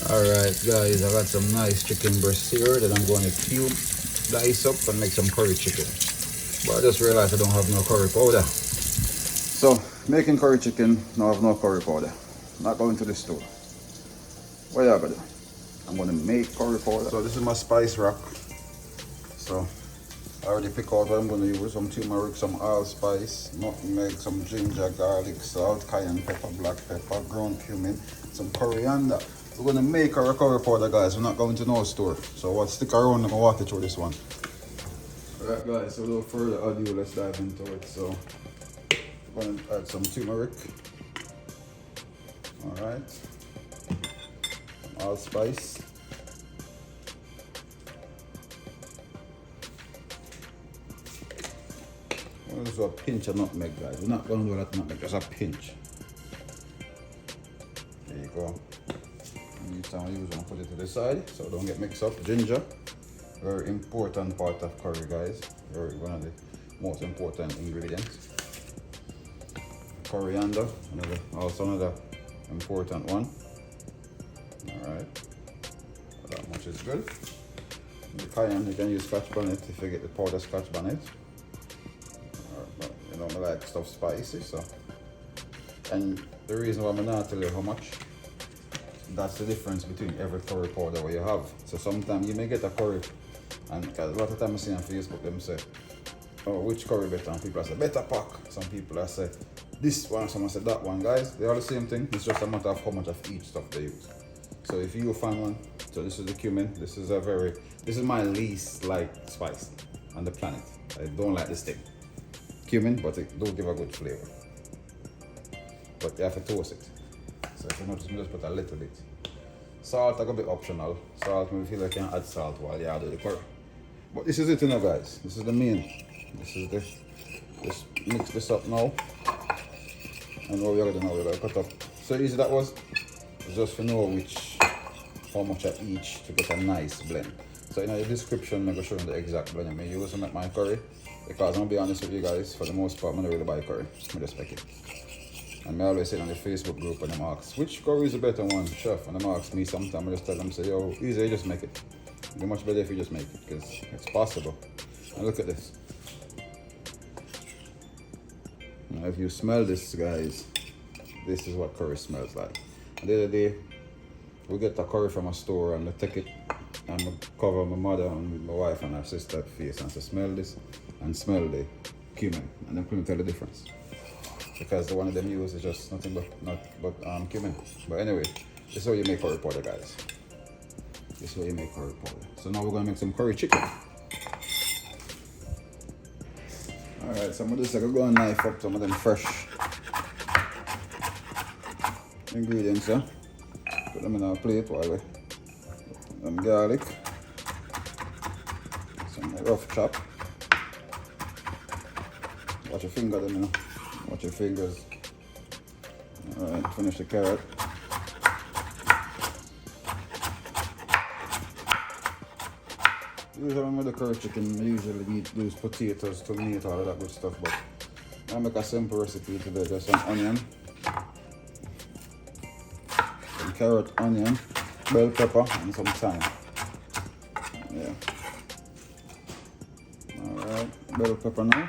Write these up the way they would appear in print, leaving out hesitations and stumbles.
Alright guys, I got some nice chicken breast here that I'm going to dice up and make some curry chicken. But I just realized I don't have no curry powder. So, making curry chicken, now I have no curry powder. Not going to the store. What am I gonna do? I'm gonna make curry powder. So this is my spice rack. So I already picked out what I'm gonna use. Some turmeric, some allspice, nutmeg, some ginger, garlic, salt, cayenne pepper, black pepper, ground cumin, some coriander. We're gonna make our curry powder, guys. We're not going to no store. So what, stick around and walk you through this one. Alright guys, so without further ado, let's dive into it. So we're gonna add some turmeric. Alright. Allspice. We'll do a pinch of nutmeg, guys. We're not going to do that nutmeg, just a pinch. There you go. And each time I use one, put it to the side so don't get mixed up. Ginger, very important part of curry, guys. Very one of the most important ingredients. Coriander, also another important one. Alright, that much is good. The cayenne, you can use scotch bonnet if you get the powder scotch bonnet. But you know, I like stuff spicy, so. And the reason why I'm not tell you how much, that's the difference between every curry powder what you have. So sometimes you may get a curry, and a lot of times I see on Facebook them say, oh, which curry better? And people say, better pack. Some people say, this one, someone say that one. Guys, they are the same thing. It's just a matter of how much of each stuff they use. So if you find one, so this is the cumin. This is my least liked spice on the planet. I don't like this thing. Cumin, but it don't give a good flavor. But you have to toast it. So if you notice, me just put a little bit. Salt, I got a bit optional. Salt, maybe feel like you can add salt while you add the curry. But this is it, you know, guys. This is the main. This is the. Just mix this up now. And what we're gonna do now, we're gonna cut up. So easy that was. It's just to know how much of each to get a nice blend. So in the description, I'm going to show you the exact blend I'm use to make my curry. Because I'm going to be honest with you guys, for the most part, I don't really buy curry. I just make it. And I always say on the Facebook group when they ask, which curry is the better one, chef? And they ask me sometimes, I just tell them, say, yo, easy, you just make it. It'd be much better if you just make it, because it's possible. And look at this. Now if you smell this, guys, this is what curry smells like. The other day, we get the curry from a store and I take it and I cover my mother and my wife and her sister's face and say, smell this and smell the cumin, and then couldn't tell the difference. Because the one of them use is just nothing but cumin. But anyway, this is how you make curry powder, guys. This is how you make curry powder. So now we're gonna make some curry chicken. Alright, so I'm gonna just go and knife up some of them fresh ingredients, yeah. Put them in our plate while we some garlic, some rough chop. Watch your finger them, you know. Watch your fingers. Alright, finish the carrot. Usually when I make the curry chicken, I usually need those potatoes, tomato, all of that good stuff, but I make a simple recipe today, just some onion. Carrot, onion, bell pepper, and some thyme. Yeah. Alright, bell pepper now.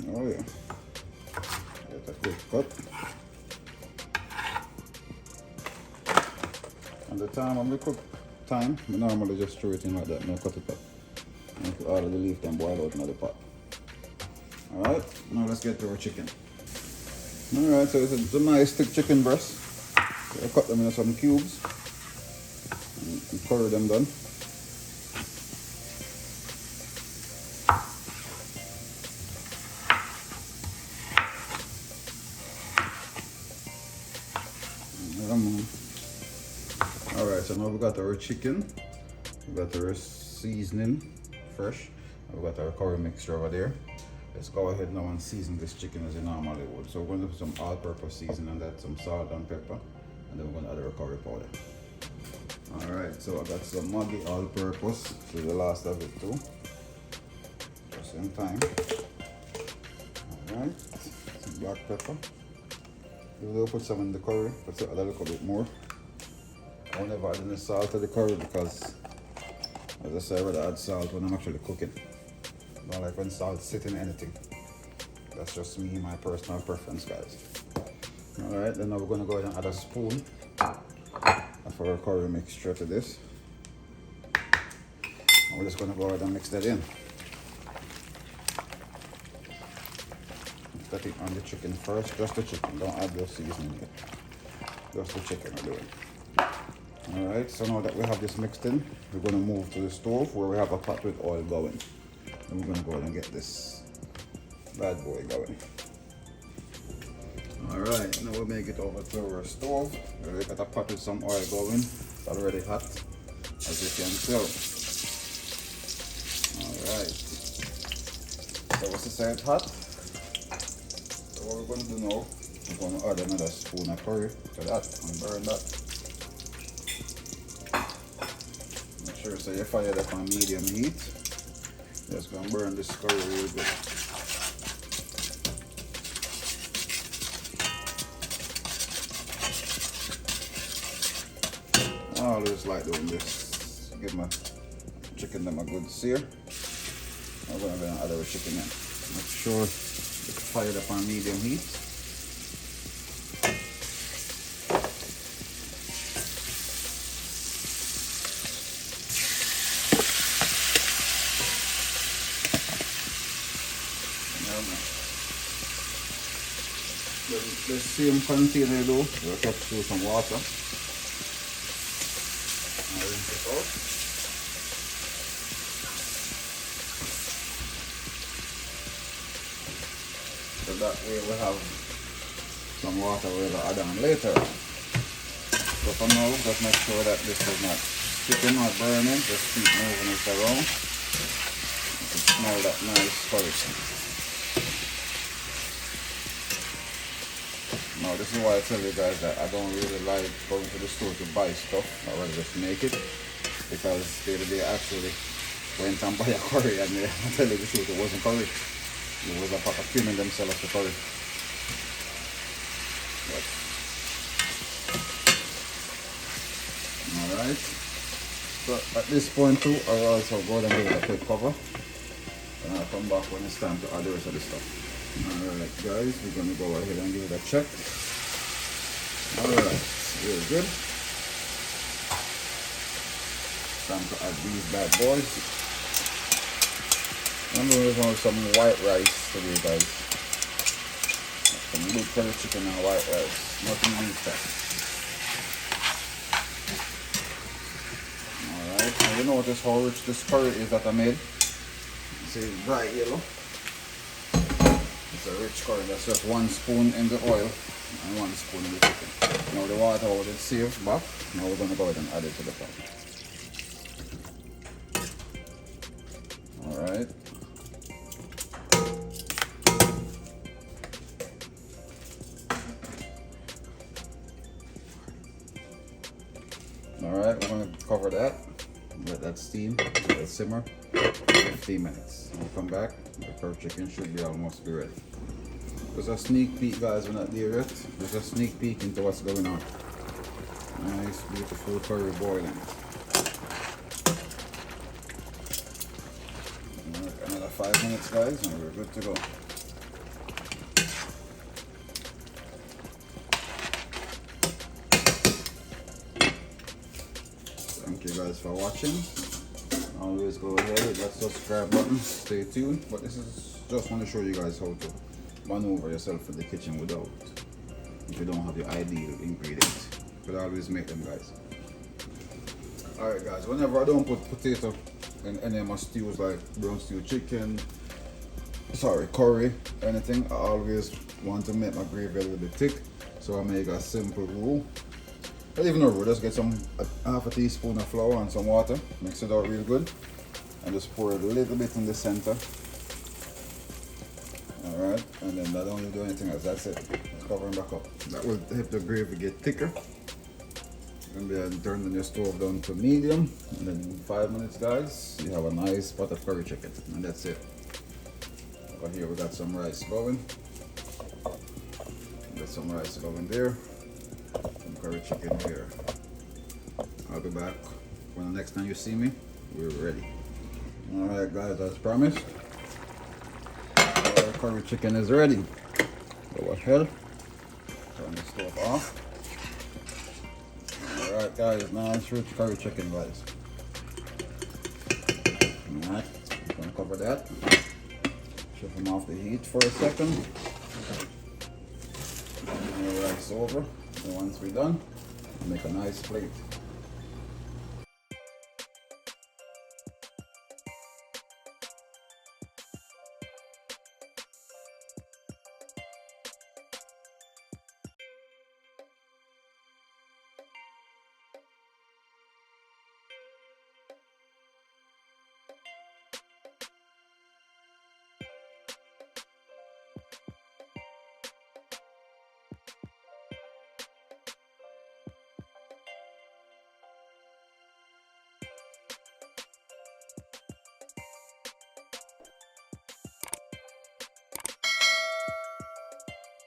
Oh yeah. Get a quick cut. And the time I'm cook thyme, I normally just throw it in like that, no cut it up. And put all of the leaf then boil out in the pot. Alright, now let's get to our chicken. Alright, so it's a nice thick chicken breast. So I cut them into some cubes and curry them done. Alright, so now we got our chicken, we got our seasoning fresh, we got our curry mixture over there. Let's go ahead now and season this chicken as you normally would. So we're going to put some all-purpose seasoning, that's some salt and pepper, and then we're going to add our curry powder. Alright, so I got some Maggi all-purpose, so the last of it too. Just in time. Alright, some black pepper. We'll put some in the curry, but add a little bit more. I won't ever add any salt to the curry because, as I say, I rather add salt when I'm actually cooking. I don't like when salt sits in anything. That's just me, my personal preference, guys. Alright, then now we're going to go ahead and add a spoon of our curry mixture to this. And we're just going to go ahead and mix that in. Put it on the chicken first, just the chicken, don't add your seasoning yet. Just the chicken we're doing. Alright, so now that we have this mixed in, we're going to move to the stove where we have a pot with oil going. And we're going to go ahead and get this bad boy going. Alright, now we'll make it over to our stove. We got a pot with some oil going. It's already hot, as you can tell. Alright. So once it's set hot, so what we're going to do now, we're going to add another spoon of curry to that and burn that. Make sure so you fire that on medium heat. Just going to burn this curry real good. I always like doing this. Give my chicken them a good sear. I'm going to add our chicken in. Make sure it's fired up on medium heat. The same container though, we'll cut through some water. And rinse it out. So that way we have some water we'll add on later. So for now, just make sure that this is not sticking or burning, just keep moving it around. You can smell that nice curry. Now this is why I tell you guys that I don't really like going to the store to buy stuff. I rather just make it, because the other day I actually went and buy a curry and I tell you the truth, it wasn't curry. It was a pack of Cumin themselves the curry. But, alright. So at this point too, I'll also go and give it a quick cover. And I'll come back when it's time to add the rest of the stuff. Alright guys, we're going to go ahead and give it a check. Alright, real good. Time to add these bad boys. I'm going to have some white rice today, guys. Some blue curry chicken and white rice. Nothing like that. Alright, and you notice how rich this curry is that I made. See, it's bright yellow. It's a rich curry. That's just 1 spoon in the oil and 1 spoon in the chicken. Now the water will save back. Now we're going to go ahead and add it to the pot. Alright. Alright, we're going to cover that. Let that steam, let that simmer. 15 minutes. We'll come back. The curry chicken should be almost be ready. Just a sneak peek, guys, we're not there yet. Just a sneak peek into what's going on. Nice, beautiful curry boiling. Another 5 minutes, guys, and we're good to go. Thank you guys for watching. Always go ahead with that subscribe button. Stay tuned. But this is just want to show you guys how to maneuver yourself in the kitchen without, if you don't have your ideal ingredients. You could always make them, guys. Alright guys, whenever I don't put potato in any of my stews, like brown stew chicken, curry, anything, I always want to make my gravy a little bit thick. So I make a simple roux. Not even a roux, just get half a teaspoon of flour and some water, mix it out real good, and just pour it a little bit in the center. Alright, and then I don't need to do anything else, that's it. Let's cover it back up. That will help the gravy get thicker. And then turn your stove down to medium, and then in 5 minutes, guys, you have a nice pot of curry chicken, and that's it. Over here we got some rice going. Get some rice going there. Some curry chicken here. I'll be back when the next time you see me, we're ready. Alright guys, as promised, our curry chicken is ready. Go ahead, turn the stove off. Alright guys, now let's shoot curry chicken guys. Alright, I'm gonna cover that. Shift them off the heat for a second. And the rice over. So once we're done, make a nice plate.